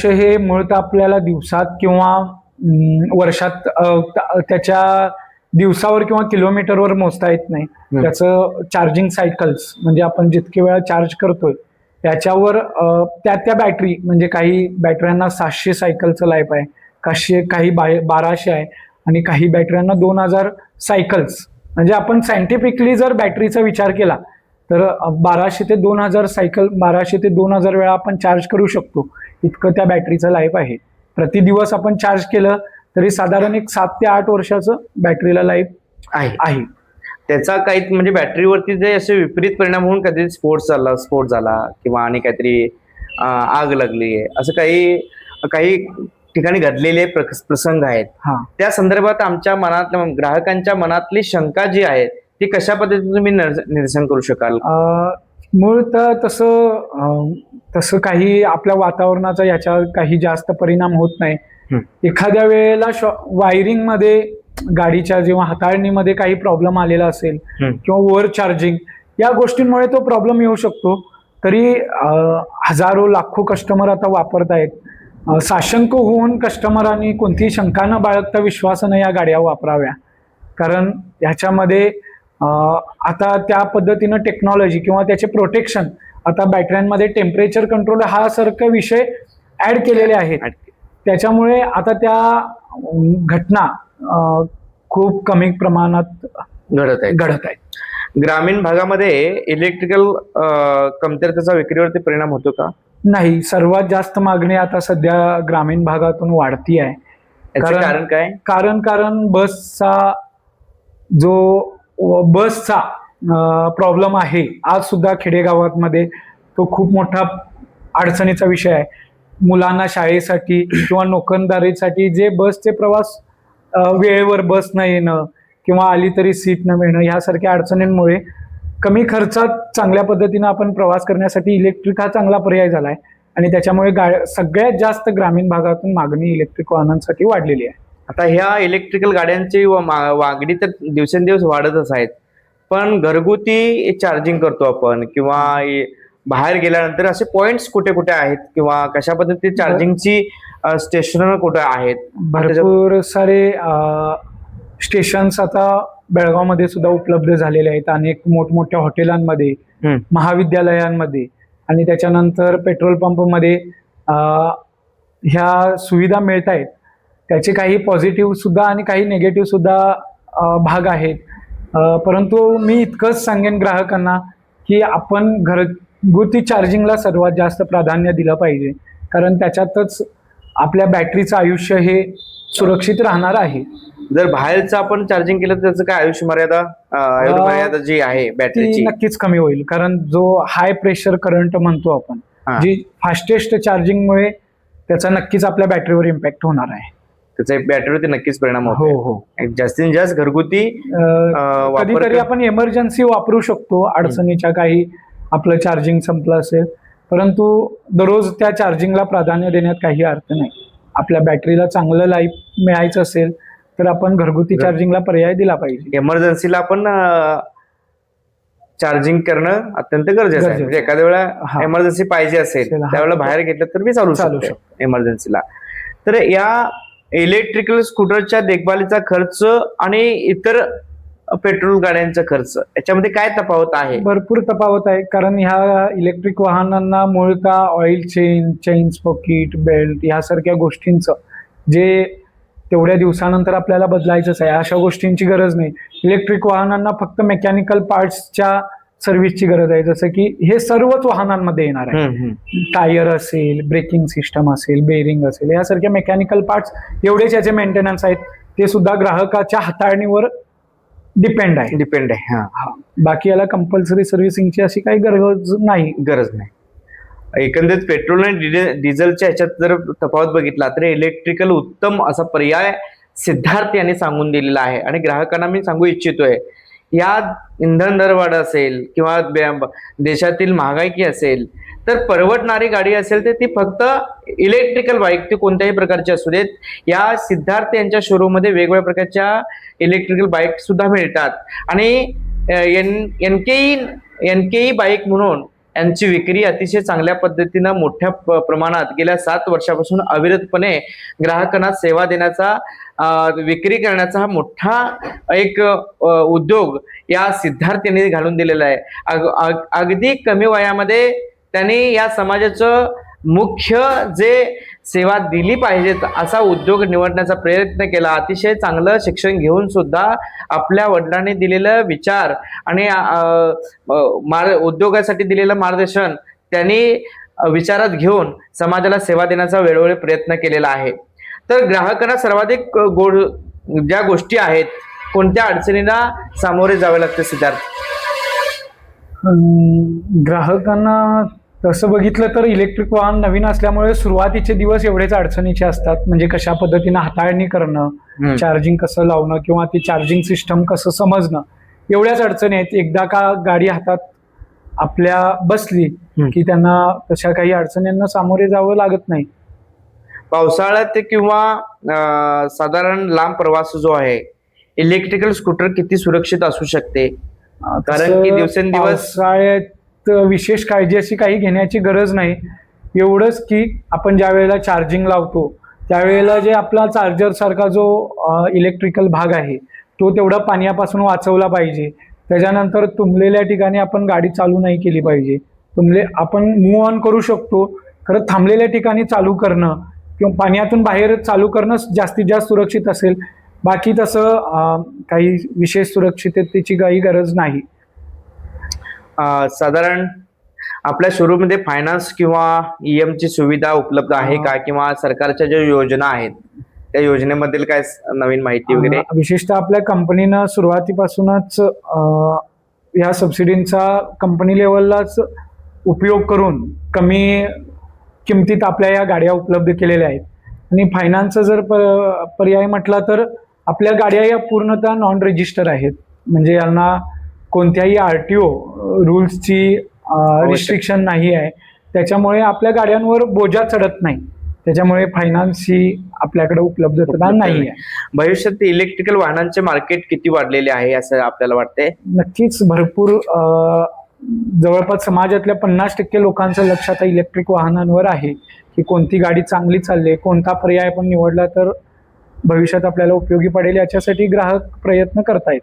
आयुष्य हे मुळतः आपल्याला दिवसात किंवा वर्षात त्याच्या दिवसावर किंवा किलोमीटरवर मोजता येत नाही. त्याचं चार्जिंग सायकल्स म्हणजे आपण जितके वेळा चार्ज करतोय त्याच्यावर त्या बॅटरी म्हणजे काही बॅटऱ्यांना 700 सायकलचं लाईफ आहे, काही 1200 आहे आणि काही बॅटऱ्यांना 2000 सायकल्स. म्हणजे आपण सायंटिफिकली जर बॅटरीचा विचार केला तर 1200 ते 2000 सायकल 1200 ते 2000 वेळा आपण चार्ज करू शकतो, इतकं त्या बॅटरीचं लाईफ आहे. प्रति दिवस आपण चार्ज केलं तरी साधारण एक 7 ते 8 वर्षाचं बॅटरीला लाईफ आहे. त्याचा काही म्हणजे बॅटरीवरती जे असे विपरीत परिणाम होऊन कधी स्फोट झाला किंवा आणि काहीतरी आग लागली आहे असं काही ठिकाणी घडलेले प्रसंग आहेत. त्या संदर्भात आमच्या मनात ग्राहकांच्या मनातली शंका जी आहे ती कशा पद्धतीने तुम्ही निरसन करू शकाल? मूळतः तसं काही आपल्या वातावरणाचा याच्या काही जास्त परिणाम होत नाही. एखाद्या वेळेला वायरिंग मध्ये गाडीच्या जेव्हा हाताळणीमध्ये काही प्रॉब्लेम आलेला असेल किंवा ओव्हर चार्जिंग या गोष्टींमुळे तो प्रॉब्लेम येऊ शकतो. तरी हजारो लाखो कस्टमर आता वापरत आहेत. साशंक होऊन कस्टमरांनी कोणतीही शंका न बाळगता विश्वासानं या गाड्या वापराव्या, कारण ह्याच्यामध्ये आता त्या पद्धतीनं टेक्नॉलॉजी किंवा त्याचे प्रोटेक्शन आता बॅटऱ्यांमध्ये टेम्परेचर कंट्रोल हा सारखे विषय ऍड केलेले आहेत. त्याच्यामुळे आता त्या घटना खूप कमी प्रमाणात घडत आहेत. ग्रामीण भागामध्ये इलेक्ट्रिकल कमतरतेचा विक्रीवरती परिणाम होतो का? नाही, सर्वात जास्त मागणी आता सध्या ग्रामीण भागातून वाढती आहे. कारण काय? कारण बसचा प्रॉब्लेम आहे आज सुद्धा खेडेगावांमध्ये. तो खूप मोठा अडचणीचा विषय आहे. मुलांना शाळेसाठी किंवा नोकरदारीसाठी जे बसचे प्रवास वेळेवर बस न येणं किंवा आली तरी सीट न मिळणं ह्यासारख्या अडचणींमुळे कमी खर्चात चांगल्या पद्धतीनं आपण प्रवास करण्यासाठी इलेक्ट्रिक हा चांगला पर्याय झालाय आणि त्याच्यामुळे सगळ्यात जास्त ग्रामीण भागातून मागणी इलेक्ट्रिक वाहनांसाठी वाढलेली आहे. आता ह्या इलेक्ट्रिकल गाड्यांची मागणी तर दिवसेंदिवस वाढतच आहेत, पण घरगुती चार्जिंग करतो आपण किंवा बाहेर गेल्यानंतर असे पॉइंट्स कुठे कुठे आहेत किंवा कशा पद्धतीने चार्जिंगची स्टेशन कुठे आहेत? भरपूर सारे स्टेशन्स आता बेळगावमध्ये सुद्धा उपलब्ध झालेले आहेत. अनेक मोठमोठ्या हॉटेलांमध्ये, महाविद्यालयांमध्ये आणि त्याच्यानंतर पेट्रोल पंपमध्ये ह्या सुविधा मिळत आहेत. त्याचे काही पॉझिटिव्ह सुद्धा आणि काही निगेटिव्ह सुद्धा भाग आहेत. परंतु मी इतकंच सांगेन ग्राहकांना की आपण घरगुती चार्जिंगला सर्वात जास्त प्राधान्य दिलं पाहिजे, कारण त्याच्यातच आपल्या बॅटरीचं आयुष्य हे सुरक्षित राहणार आहे. जर बाहेरचं आपण चार्जिंग केलं तर त्याचं काय आयुष्य मर्यादा जी आहे बॅटरीची नक्कीच कमी होईल, कारण जो हाय प्रेशर करंट म्हणतो आपण, जी फास्टेस्ट चार्जिंगमुळे त्याचा नक्कीच आपल्या बॅटरीवर इम्पॅक्ट होणार आहे. त्याचा बॅटरीवरती नक्कीच परिणाम होतो. हो. जास्तीत जास्त घरगुती कधीतरी आपण एमर्जन्सी वापरू शकतो, अडचणीच्या काही आपलं चार्जिंग संपलं असेल, परंतु दररोज त्या चार्जिंगला प्राधान्य देण्यात काही अर्थ नाही. आपल्या बॅटरीला चांगलं लाईफ मिळायचं असेल तर आपण घरगुती चार्जिंगला पर्याय दिला पाहिजे. एमर्जन्सीला आपण चार्जिंग करणं अत्यंत गरजेचं आहे. म्हणजे एखाद्या वेळा एमर्जन्सी पाहिजे असेल त्यावेळेला बाहेर घेतलं तर मी चालू शकतो एमर्जन्सीला. तर या इलेक्ट्रिकल स्कूटरच्या देखभालीचा खर्च आणि इतर पेट्रोल गाड्यांचा खर्च याच्यामध्ये काय तफावत आहे? भरपूर तफावत आहे, कारण ह्या इलेक्ट्रिक वाहनांना मूळतः ऑइल चेन स्पॉकेट, बेल्ट यासारख्या गोष्टींचं जे तेवढ्या दिवसानंतर आपल्याला बदलायचंच आहे अशा गोष्टींची गरज नाही. इलेक्ट्रिक वाहनांना फक्त मेकॅनिकल पार्ट्सच्या सर्व्हिसची गरज आहे, जसं की हे सर्वच वाहनांमध्ये येणार आहे. टायर असेल, ब्रेकिंग सिस्टम असेल, बेरिंग असेल, यासारख्या मेकॅनिकल पार्ट्स एवढेच याचे मेंटेनन्स आहेत. ते सुद्धा ग्राहकाच्या हाताळणीवर डिपेंड आहे. बाकी याला कंपल्सरी सर्व्हिसिंगची अशी काही गरज नाही. एकंदरीत पेट्रोल आणि डिझेलच्या ह्याच्यात जर तफावत बघितला तर इलेक्ट्रिकल उत्तम असा पर्याय सिद्धार्थ यांनी सांगून दिलेला आहे आणि ग्राहकांना मी सांगू इच्छितोय, या इंधन दरवाढ असेल किंवा देशातील महागाई असेल तर परवडणारी गाडी असेल तर ती फक्त इलेक्ट्रिकल बाईक, ती कोणत्याही प्रकारची असू देत. या सिद्धार्थ यांच्या शोरूम मध्ये वेगवेगळ्या प्रकारच्या इलेक्ट्रिकल बाईक सुद्धा मिळतात आणि एनकेई बाईक म्हणून यांची विक्री अतिशय चांगल्या पद्धतीनं मोठ्या प्रमाणात गेल्या 7 वर्षापासून अविरतपणे ग्राहकांना सेवा देण्याचा विक्री करण्याचा हा मोठा एक उद्योग या सिद्धार्थ यांनी घालून दिलेला आहे. अगदी कमी वयामध्ये त्यांनी या समाजाचं मुख्य जे सेवा दिली पाहिजेत असा उद्योग निवडण्याचा प्रयत्न केला. अतिशय चांगलं शिक्षण घेऊन सुद्धा आपल्या वडिलांनी दिलेलं विचार आणि उद्योगासाठी दिलेलं मार्गदर्शन त्यांनी विचारात घेऊन समाजाला सेवा देण्याचा वेळोवेळी प्रयत्न केलेला आहे. तर ग्राहकांना सर्वाधिक ज्या गोष्टी आहेत, कोणत्या अडचणींना सामोरे जावे लागते सिद्धार्थ? ग्राहकांना तसं बघितलं तर इलेक्ट्रिक वाहन नवीन असल्यामुळे सुरुवातीचे दिवस एवढेच अडचणीचे असतात. म्हणजे कशा पद्धतीनं हाताळणी करणं, चार्जिंग कसं लावणं किंवा ती चार्जिंग सिस्टम कसं समजणं, एवढ्याच अडचणी आहेत. एकदा का गाडी हातात आपल्या बसली की त्यांना तशा काही अडचणींना सामोरे जावं लागत नाही. पावसाळ्यात किंवा साधारण लांब प्रवास जो आहे, इलेक्ट्रिकल स्कूटर किती सुरक्षित असू शकते? कारण की दिवसेंदिवस पावसाळ्यात विशेष काळजी अशी काही घेण्याची गरज नाही. एवढंच की आपण ज्या वेळेला चार्जिंग लावतो त्यावेळेला जे आपला चार्जर सारखा जो इलेक्ट्रिकल भाग आहे तो तेवढा पाण्यापासून वाचवला पाहिजे. त्याच्यानंतर तुंबलेल्या ठिकाणी आपण गाडी चालू नाही केली पाहिजे. आपण मूव्ह ऑन करू शकतो, खरं थांबलेल्या ठिकाणी चालू करणं किंवा पाण्यातून बाहेर चालू करणं जास्तीत जास्त सुरक्षित असेल. बाकी तसं काही विशेष सुरक्षिततेची काही गरज नाही. साधारण आपल्या शोरूममध्ये फायनान्स किंवा EM ची सुविधा उपलब्ध आहे का? किंवा सरकारच्या ज्या योजना आहेत त्या योजनेमधील काय नवीन माहिती वगैरे? विशेषतः आपल्या कंपनीनं सुरुवातीपासूनच या सबसिडींचा कंपनी लेवललाच उपयोग करून कमी किमतीत आपल्या या गाड्या उपलब्ध केलेल्या आहेत. आणि फायनान्सचा जर पर्याय म्हटला तर आपल्या गाड्या या पूर्णतः नॉन रजिस्टर आहेत. म्हणजे यांना कोणत्याही RTO रूल्सची रिस्ट्रिक्शन नाही आहे. त्याच्यामुळे आपल्या गाड्यांवर बोजा चढत नाही. त्याच्यामुळे फायनान्स ही आपल्याकडे उपलब्धता नाही आहे. भविष्यात इलेक्ट्रिकल वाहनांचे मार्केट किती वाढलेले आहे असं आपल्याला वाटतंय? नक्कीच भरपूर. जवळपास समाजातल्या 50% लोकांचं लक्ष आता इलेक्ट्रिक वाहनांवर आहे की कोणती गाडी चांगली चालली, कोणता पर्याय आपण निवडला तर भविष्यात आपल्याला उपयोगी पडेल, याच्यासाठी ग्राहक प्रयत्न करतायत.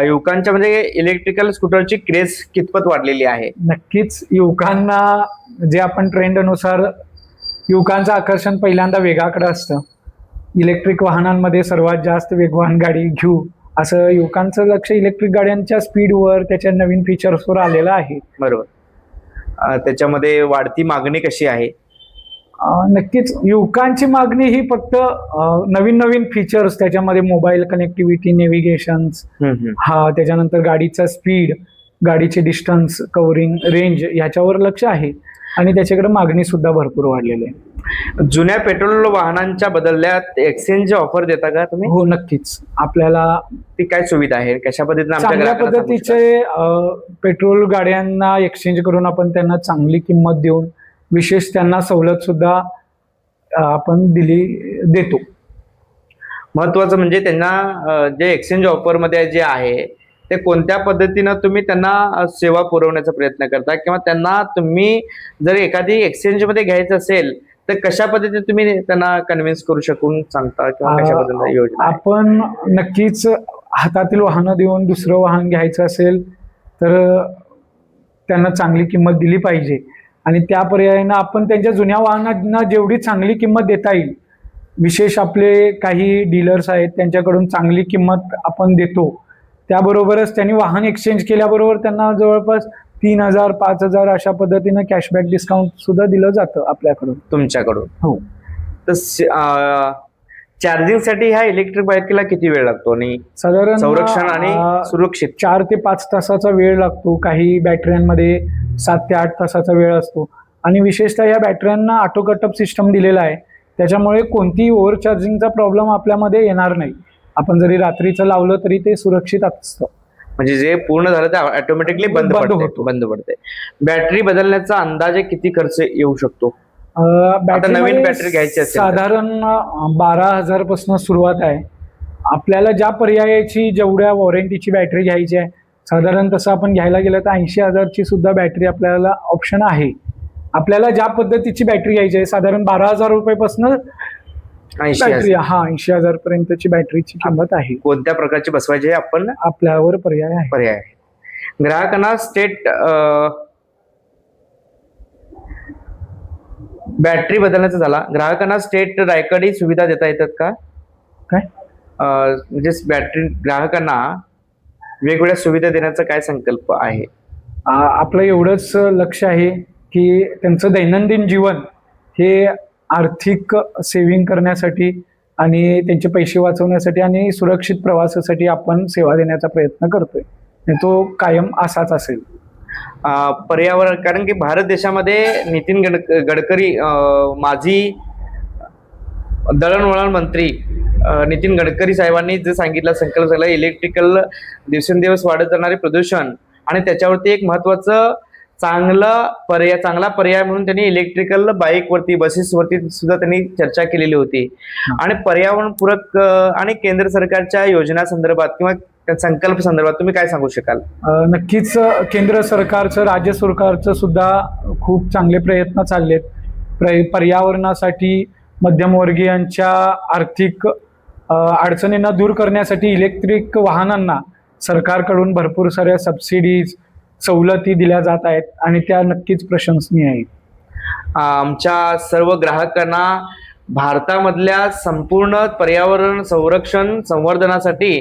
युवकांच्या म्हणजे इलेक्ट्रिकल स्कूटरची क्रेज कितपत वाढलेली आहे? नक्कीच. युवकांना जे आपण ट्रेंडनुसार युवकांचं आकर्षण पहिल्यांदा वेगाकडे असतं. इलेक्ट्रिक वाहनांमध्ये सर्वात जास्त वेगवान गाडी घेऊ असं युवकांचं लक्ष इलेक्ट्रिक गाड्यांच्या स्पीडवर, त्याच्या नवीन फीचर्सवर आलेलं आहे. बरोबर. त्याच्यामध्ये वाढती मागणी कशी आहे? नक्कीच युवकांची मागणी ही फक्त नवीन नवीन फीचर्स, त्याच्यामध्ये मोबाईल कनेक्टिव्हिटी, नेव्हिगेशन्स, त्याच्यानंतर गाडीचा स्पीड, गाडीचे डिस्टन्स कव्हरिंग, रेंज ह्याच्यावर लक्ष आहे. आणि त्याच्याकडे मागणी सुद्धा भरपूर वाढलेली आहे. जुन्या पेट्रोल वाहनांच्या बदल्यात एक्सचेंज ऑफर देता का तुम्ही? हो, नक्कीच. आपल्याला ती काय सुविधा आहे? कशा पद्धतीने चांगल्या पद्धतीचे पेट्रोल गाड्यांना एक्सचेंज करून आपण त्यांना चांगली किंमत देऊन विशेष त्यांना सवलत सुद्धा आपण देतो. महत्वाचं म्हणजे त्यांना जे एक्सचेंज ऑफर मध्ये जे आहे ते कोणत्या पद्धतीनं तुम्ही त्यांना सेवा पुरवण्याचा प्रयत्न करता, किंवा त्यांना तुम्ही जर एखादी एक्सचेंज मध्ये घ्यायचं असेल तर कशा पद्धतीने तुम्ही त्यांना कन्व्हिन्स करू शकून सांगता, किंवा कशा पद्धतीने योजना? आपण नक्कीच हातातील वाहनं देऊन दुसरं वाहन घ्यायचं असेल तर त्यांना चांगली किंमत दिली पाहिजे. आणि त्या पर्यायानं आपण त्यांच्या जुन्या वाहनांना जेवढी चांगली किंमत देता येईल, विशेष आपले काही डीलर्स आहेत त्यांच्याकडून चांगली किंमत आपण देतो. त्याबरोबरच त्यांनी वाहन एक्सचेंज केल्याबरोबर त्यांना जवळपास 3,000 5,000 अशा पद्धतीनं कॅशबॅक डिस्काउंट सुद्धा दिलं जातं आपल्याकडून, तुमच्याकडून. हो. तर चार्जिंग साठी ह्या इलेक्ट्रिक बाईकला किती वेळ लागतो आणि साधारण संरक्षण आणि सुरक्षित? 4 ते 5 तासाचा वेळ लागतो. काही बॅटऱ्यांमध्ये 7 ते 8 तासाचा वेळ असतो. आणि विशेषतः या बॅटऱ्यांना ऑटो कटअप सिस्टम दिलेला आहे. त्याच्यामुळे कोणतीही ओव्हर चार्जिंगचा प्रॉब्लेम आपल्यामध्ये येणार नाही. आपण जरी रात्रीचं लावलं तरी ते सुरक्षित असतं. म्हणजे जे पूर्ण झालं ते ऑटोमॅटिकली बंद पडते. बॅटरी बदलण्याचा अंदाजे किती खर्च येऊ शकतो? नवीन बॅटरी घ्यायची असेल साधारण 12,000 पासून सुरुवात आहे. आपल्याला ज्या पर्यायाची, जेवढ्या वॉरंटीची बॅटरी घ्यायची आहे साधारण तसं आपण घ्यायला गेलं तर 80,000ची सुद्धा बॅटरी आपल्याला ऑप्शन आहे. आपल्याला ज्या पद्धतीची बॅटरी घ्यायची आहे साधारण 12,000 रुपयापासून 80,000 बॅटरी, हा 80,000 पर्यंतची बॅटरीची किंमत आहे. कोणत्या प्रकारची बसवायची हे आपण आपल्यावर पर्याय आहे. पर्याय आहे. ग्राहकांना स्टेट बॅटरी बदलण्याचा झाला, ग्राहकांना स्टेट रायकड ही सुविधा देता येतात का? काय म्हणजे बॅटरी ग्राहकांना वेगवेगळ्या सुविधा देण्याचा काय संकल्प आहे? आपलं एवढंच लक्ष आहे की त्यांचं दैनंदिन जीवन हे आर्थिक सेव्हिंग करण्यासाठी आणि त्यांचे पैसे वाचवण्यासाठी आणि सुरक्षित प्रवासासाठी आपण सेवा देण्याचा प्रयत्न करतोय. आणि तो कायम असाच असेल. पर्यावरण, कारण की भारत देशामध्ये नितीन गडकरी माजी दळणवळण मंत्री नितीन गडकरी साहेबांनी जे सांगितलं संकल्प झाला, इलेक्ट्रिकल दिवसेंदिवस वाढत जाणारे प्रदूषण आणि त्याच्यावरती एक महत्वाचं चांगला पर्याय म्हणून त्यांनी इलेक्ट्रिकल बाईकवरती, बसेसवरती सुद्धा त्यांनी चर्चा केलेली होती. आणि पर्यावरणपूरक आणि केंद्र सरकारच्या योजना संदर्भात किंवा संकल्प संदर्भात तुम्ही काय सांगू शकाल? नक्कीच केंद्र सरकारचं, राज्य सरकारचं सुद्धा खूप चांगले प्रयत्न चाललेत. पर्यावरणासाठी, मध्यमवर्गीयांच्या आर्थिक अडचणींना दूर करण्यासाठी इलेक्ट्रिक वाहनांना सरकारकडून भरपूर साऱ्या सबसिडीज, सवलती दिल्या जात आहेत आणि त्या नक्कीच प्रशंसनीय आहेत. आमच्या सर्व ग्राहकांना भारतामधल्या संपूर्ण पर्यावरण संरक्षण संवर्धनासाठी,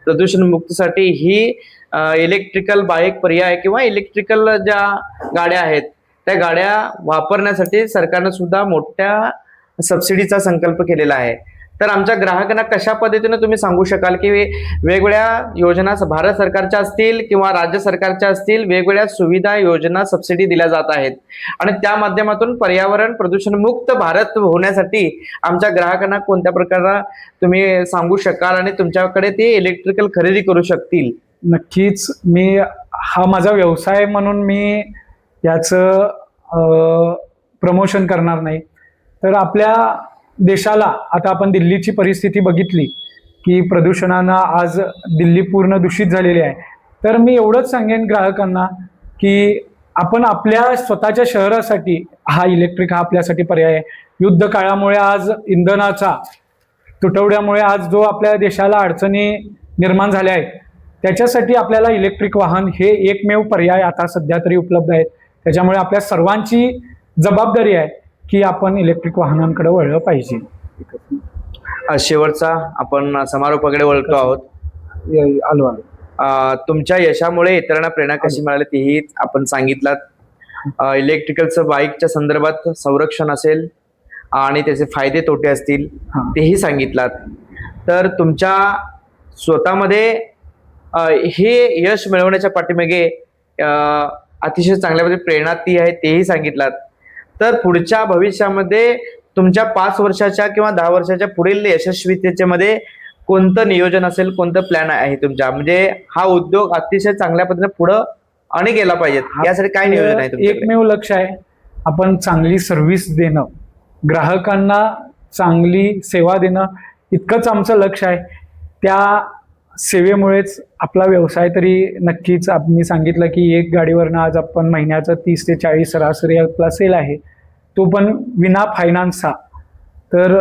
प्रदूषण मुक्तीसाठी ही इलेक्ट्रिकल बाईक पर्याय किंवा इलेक्ट्रिकल ज्या गाड्या आहेत त्या गाड्या वापरण्यासाठी सरकारनं सुद्धा मोठ्या सबसिडीचा संकल्प केलेला आहे. तर आमच्या ग्राहकांना कशा पद्धतीने तुम्ही सांगू शकाल की वेगवेगळ्या योजना भारत सरकारच्या असतील किंवा राज्य सरकारच्या असतील, वेगवेगळ्या सुविधा, योजना, सबसिडी दिल्या जात आहेत आणि त्या माध्यमातून पर्यावरण प्रदूषण मुक्त भारत होण्यासाठी आमच्या ग्राहकांना कोणत्या प्रकारे तुम्ही सांगू शकाल आणि तुमच्याकडे ते इलेक्ट्रिकल खरेदी करू शकतील? नक्कीच. हा माझा व्यवसाय म्हणून मी याचं प्रमोशन करणार नाही. तर आपल्या देशाला आता आपण दिल्लीची परिस्थिती बघितली की प्रदूषणानं आज दिल्ली पूर्ण दूषित झालेली आहे. तर मी एवढंच सांगेन ग्राहकांना की आपण आपल्या स्वतःच्या शहरासाठी हा इलेक्ट्रिक हा आपल्यासाठी पर्याय आहे. युद्ध काळामुळे आज इंधनाचा तुटवड्यामुळे आज जो आपल्या देशाला अडचणी निर्माण झाल्या आहेत त्याच्यासाठी आपल्याला इलेक्ट्रिक वाहन हे एकमेव पर्याय आता सध्या तरी उपलब्ध आहेत. त्याच्यामुळे आपल्या सर्वांची जबाबदारी आहे की आपण इलेक्ट्रिक वाहनांकडे वळलं पाहिजे. शेवटचा आपण समारोपाकडे वळतो आहोत. आलो. तुमच्या यशामुळे इतरांना प्रेरणा कशी मिळाली तेही आपण सांगितलात. इलेक्ट्रिकलचं बाईकच्या संदर्भात संरक्षण असेल आणि त्याचे फायदे तोटे असतील तेही सांगितलात. तर तुमच्या स्वतःमध्ये हे यश मिळवण्याच्या पाठीमागे अतिशय चांगल्या पद्धतीने प्रेरणा ती आहे तेही सांगितलात. तर पुढच्या भविष्यामध्ये तुमच्या 5 वर्षाच्या किंवा 10 वर्षाच्या पुढील यशस्वीतेच्या मध्ये कोणतं नियोजन असेल, कोणतं प्लॅन आहे तुमच्या, म्हणजे हा उद्योग अतिशय चांगल्या पद्धतीने पुढं आणि गेला पाहिजे यासाठी काय नियोजन आहे तुमचं? एकमेव लक्ष आहे आपण चांगली सर्व्हिस देणं, ग्राहकांना चांगली सेवा देणं, इतकंच आमचं लक्ष आहे. त्या सेवेमुळेच आपला व्यवसाय तरी नक्कीच मी सांगितलं की एक गाडीवरनं आज आपण महिन्याचं 30 ते 40 सरासरी आपला सेल आहे, तो पण विना फायनान्सचा. तर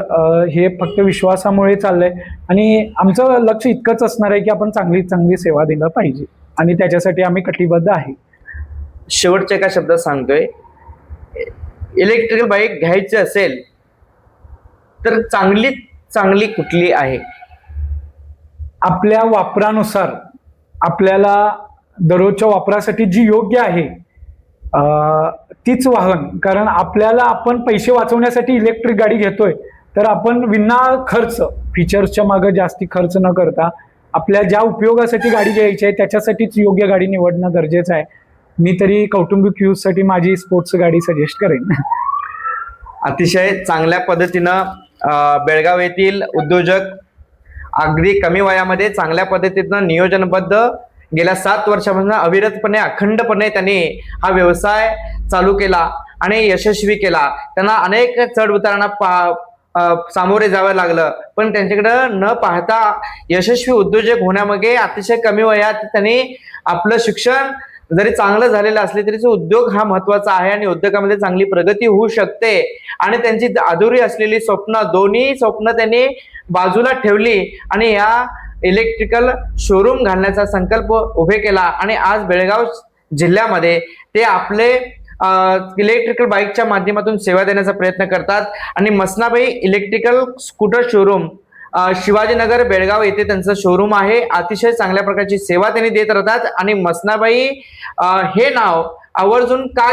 हे फक्त विश्वासामुळे चाललंय आणि आमचं लक्ष इतकंच असणार आहे की आपण चांगली सेवा दिलं पाहिजे आणि त्याच्यासाठी आम्ही कटिबद्ध आहे. शेवटच्या एका शब्दात सांगतोय, इलेक्ट्रिकल बाईक घ्यायची असेल तर चांगली कुठली आहे? आपल्या वापरानुसार, आपल्याला दररोजच्या वापरासाठी जी योग्य आहे तीच वाहन. कारण आपल्याला आपण पैसे वाचवण्यासाठी इलेक्ट्रिक गाडी घेतोय तर आपण विना खर्च, फीचर्सच्या मागे जास्ती खर्च न करता आपल्या ज्या उपयोगासाठी गाडी घ्यायची आहे त्याच्यासाठीच योग्य गाडी निवडणं गरजेचं आहे. मी तरी कौटुंबिक यूजसाठी माझी स्पोर्ट्स गाडी सजेस्ट करेन. अतिशय चांगल्या पद्धतीनं बेळगाव येथील उद्योजक अगदी कमी वयामध्ये चांगल्या पद्धतीनं नियोजनबद्ध गेल्या 7 वर्षापासून अविरतपणे, अखंडपणे त्यांनी हा व्यवसाय चालू केला आणि यशस्वी केला. त्यांना अनेक चढ उतारांना सामोरे जावं लागलं, पण त्यांच्याकडं न पाहता यशस्वी उद्योजक होण्यामागे अतिशय कमी वयात त्यांनी आपलं शिक्षण जरी चांगलं झालेलं असले तरी उद्योग हा महत्वाचा आहे आणि उद्योगामध्ये चांगली प्रगती होऊ शकते. आणि त्यांची अधुरी असलेली स्वप्न, दोन्ही स्वप्न त्यांनी बाजूला ठेवली आणि या इलेक्ट्रिकल शोरूम घालण्याचा संकल्प उभे केला. आणि आज बेळगाव जिल्ह्यामध्ये ते आपले इलेक्ट्रिकल बाईकच्या माध्यमातून सेवा देण्याचा प्रयत्न करतात. आणि Masnabai electrical scooter showroom Shivajinagar Belgaum येथे त्यांचं शोरूम आहे. अतिशय चांगल्या प्रकारची सेवा त्यांनी देत राहतात. आणि मसनाबाई हे नाव आवर्जून का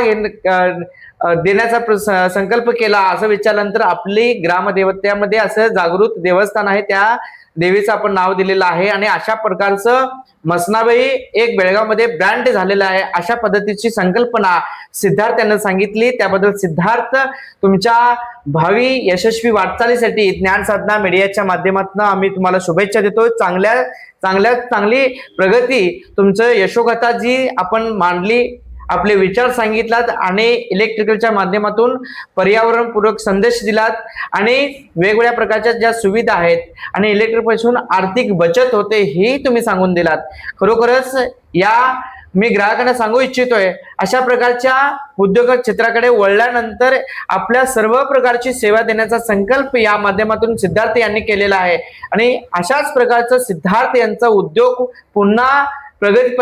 देण्याचा संकल्प केला असं विचारल्यानंतर आपली ग्रामदेवत्यामध्ये असं जागृत देवस्थान आहे, त्या देवीचं आपण नाव दिलेलं आहे. आणि अशा प्रकारचं मसनाबाई एक बेळगावमध्ये ब्रँड झालेला आहे. अशा पद्धतीची संकल्पना सिद्धार्थ यांना सांगितली. त्याबद्दल सिद्धार्थ, तुमच्या भावी यशस्वी वाटचालीसाठी ज्ञान साधना मीडियाच्या माध्यमातून आम्ही तुम्हाला शुभेच्छा देतो. चांगली प्रगती, तुमचं यशोगाथा जी आपण मांडली, आपले विचार सांगितलात आणि इलेक्ट्रिकलच्या माध्यमातून पर्यावरणपूरक संदेश दिलात आणि वेगवेगळ्या प्रकारच्या ज्या सुविधा आहेत आणि इलेक्ट्रिक पासून आर्थिक बचत होते हेही तुम्ही सांगून दिलात. खरोखरच मी ग्राहकांना सांगू इच्छितोय, अशा प्रकारच्या उद्योग क्षेत्राकडे वळल्यानंतर आपल्या सर्व प्रकारची सेवा देण्याचा संकल्प या माध्यमातून सिद्धार्थ यांनी केलेला आहे. आणि अशाच प्रकारचं सिद्धार्थ यांचा उद्योग पुन्हा प्रगती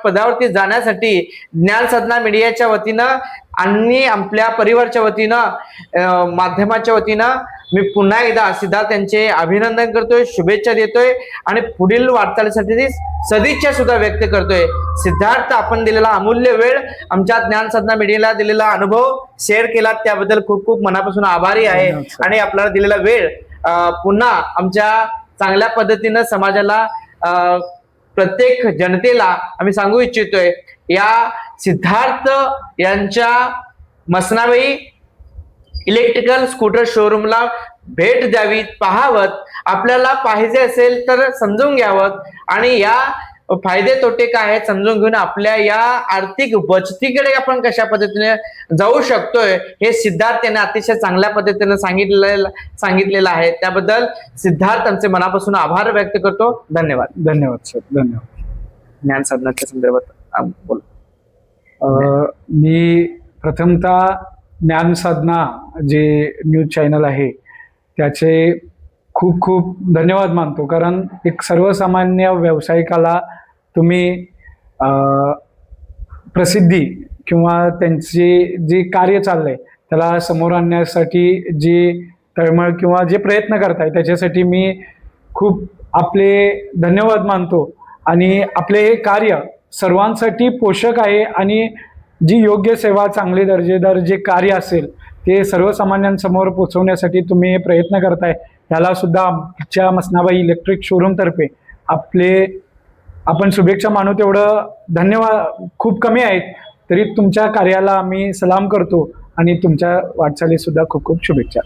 पदावरती जाण्यासाठी ज्ञान साधना मीडियाच्या वतीनं आणि आपल्या परिवारच्या वतीनं, माध्यमाच्या वतीनं मी पुन्हा एकदा सिद्धार्थ यांचे अभिनंदन करतोय, शुभेच्छा देतोय आणि पुढील वाटचालीसाठी सदिच्छा सुद्धा व्यक्त करतोय. सिद्धार्थ, आपण दिलेला अमूल्य वेळ, आमच्या ज्ञान साधना मीडियाला दिलेला अनुभव शेअर केला त्याबद्दल खूप खूप मनापासून आभारी आहे. आणि आपल्याला दिलेला वेळ पुन्हा आमच्या चांगल्या पद्धतीनं समाजाला, प्रत्येक जनतेला आम्ही सांगू इच्छितोय, या सिद्धार्थ यांच्या मसनाबाई इलेक्ट्रिकल स्कूटर शोरूमला भेट द्यावी, पाहावत. आपल्याला पाहिजे असेल तर समजून घ्यावं आणि या फायदे तोटे काय आहेत समजून घेऊन आपल्या या आर्थिक बचतीकडे आपण कशा पद्धतीने जाऊ शकतोय हे सिद्धार्थ यांनी अतिशय चांगल्या पद्धतीने सांगितलेलं आहे. त्याबद्दल सिद्धार्थ आमचे मनापासून आभार व्यक्त करतो. धन्यवाद. धन्यवाद सर, धन्यवाद. ज्ञान साधनाच्या संदर्भात बोल. मी प्रथमतः ज्ञान साधना जे न्यूज चॅनल आहे त्याचे खूप खूप धन्यवाद मानतो, कारण एक सर्वसामान्य व्यावसायिकाला तुम्ही प्रसिद्धी किंवा त्यांचे जे कार्य चाललंय त्याला समोर आणण्यासाठी जे तळमळ किंवा जे प्रयत्न करताय त्याच्यासाठी मी खूप आपले धन्यवाद मानतो. आणि आपले हे कार्य सर्वांसाठी पोषक आहे आणि जी योग्य सेवा, चांगले दर्जेदार जे कार्य असेल ते सर्वसामान्यांसमोर पोहोचवण्यासाठी तुम्ही प्रयत्न करताय, त्याला सुद्धा आमच्या मसनाबाई इलेक्ट्रिक शोरूम तर्फे आपण शुभेच्छा मानू. तेवढं धन्यवाद खूप कमी आहेत, तरी तुमच्या कार्याला आम्ही सलाम करतो आणि तुमच्या वाटचाली सुद्धा खूप खूप शुभेच्छा.